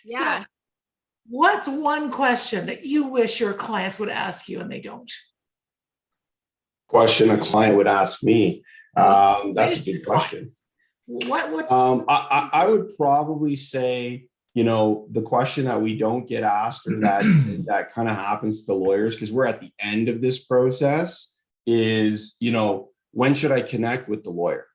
Yeah. So what's one question that you wish your clients would ask you and they don't? Question a client would ask me. That's a good question. I would probably say, the question that we don't get asked, or that kind of happens to the lawyers, because we're at the end of this process, is, when should I connect with the lawyer?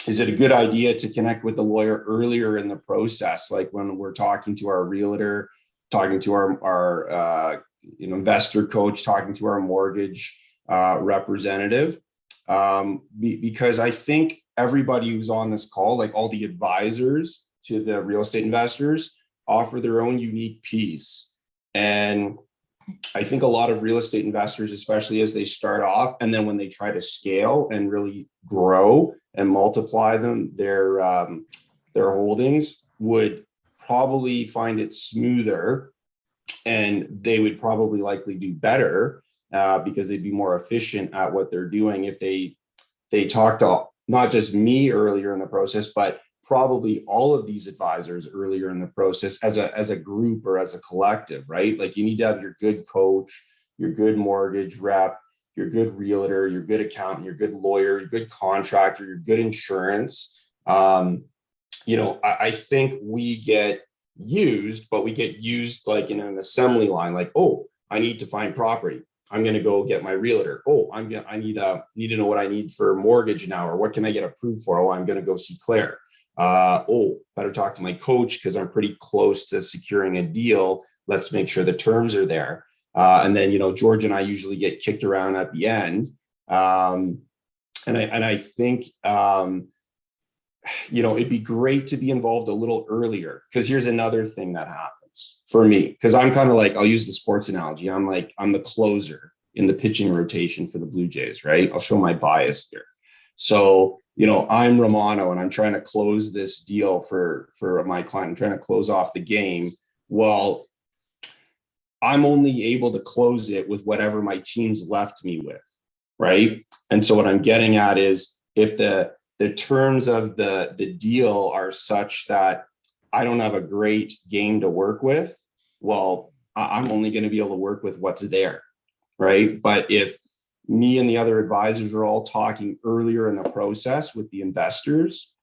Is it a good idea to connect with the lawyer earlier in the process? Like when we're talking to our realtor, talking to our investor coach, talking to our mortgage representative, because I think everybody who's on this call, like all the advisors to the real estate investors, offer their own unique piece. And I think a lot of real estate investors, especially as they start off, and then when they try to scale and really grow and multiply their holdings, would probably find it smoother, and they would probably likely do better because they'd be more efficient at what they're doing if they talk to not just me earlier in the process, but probably all of these advisors earlier in the process as a group or as a collective, right? Like you need to have your good coach, your good mortgage rep, your good realtor, your good accountant, your good lawyer, your good contractor, your good insurance. I think we get used, but we get used like in an assembly line, like, oh, I need to find property. I'm going to go get my realtor. Oh, I need to know what I need for mortgage now, or what can I get approved for? Oh, I'm going to go see Claire. Better talk to my coach because I'm pretty close to securing a deal. Let's make sure the terms are there. And then, George and I usually get kicked around at the end. And I think, it'd be great to be involved a little earlier, because here's another thing that happens for me, because I'm kind of like, I'll use the sports analogy. I'm the closer in the pitching rotation for the Blue Jays, right? I'll show my bias here. So, I'm Romano and I'm trying to close this deal for my client. I'm trying to close off the game. Well, I'm only able to close it with whatever my team's left me with, right? And so what I'm getting at is, if the terms of the deal are such that I don't have a great game to work with, well, I'm only going to be able to work with what's there, right? But if me and the other advisors are all talking earlier in the process with the investors,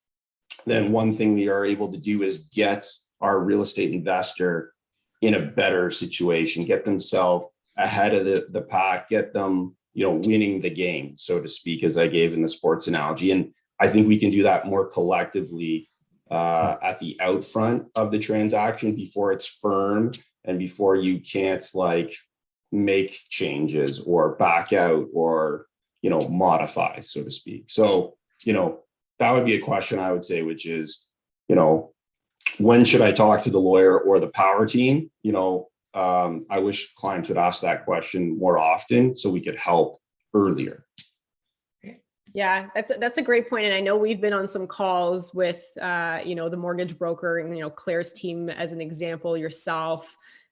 then one thing we are able to do is get our real estate investor in a better situation, get themselves ahead of the pack, get them, winning the game, so to speak, as I gave in the sports analogy. And I think we can do that more collectively at the out front of the transaction, before it's firm and before you can't make changes or back out or, modify, so to speak. So, that would be a question I would say, which is, when should I talk to the lawyer or the power team? I wish clients would ask that question more often so we could help earlier. Yeah, that's a great point. And I know we've been on some calls with, the mortgage broker and, Claire's team as an example, yourself,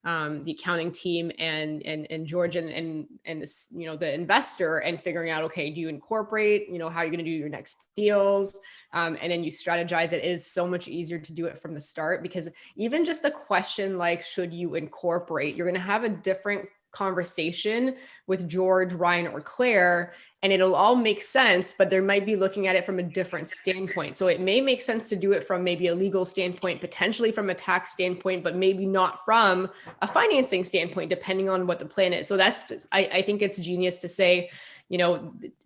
the accounting team, and George and this, the investor, and figuring out, okay, do you incorporate, how are you going to do your next deals? And then you strategize. It is so much easier to do it from the start, because even just a question like, should you incorporate, you're going to have a different conversation with George, Ryan, or Claire, and it'll all make sense, but they might be looking at it from a different standpoint. So it may make sense to do it from maybe a legal standpoint, potentially from a tax standpoint, but maybe not from a financing standpoint, depending on what the plan is. So that's just, I think it's genius to say,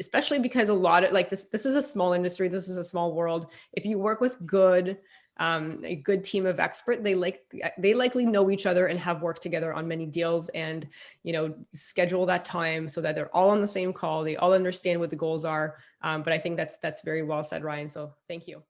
especially because a lot of this is a small industry. This is a small world. If you work with a good team of experts, they likely know each other and have worked together on many deals, and, schedule that time so that they're all on the same call. They all understand what the goals are. But I think that's very well said, Ryan. So thank you.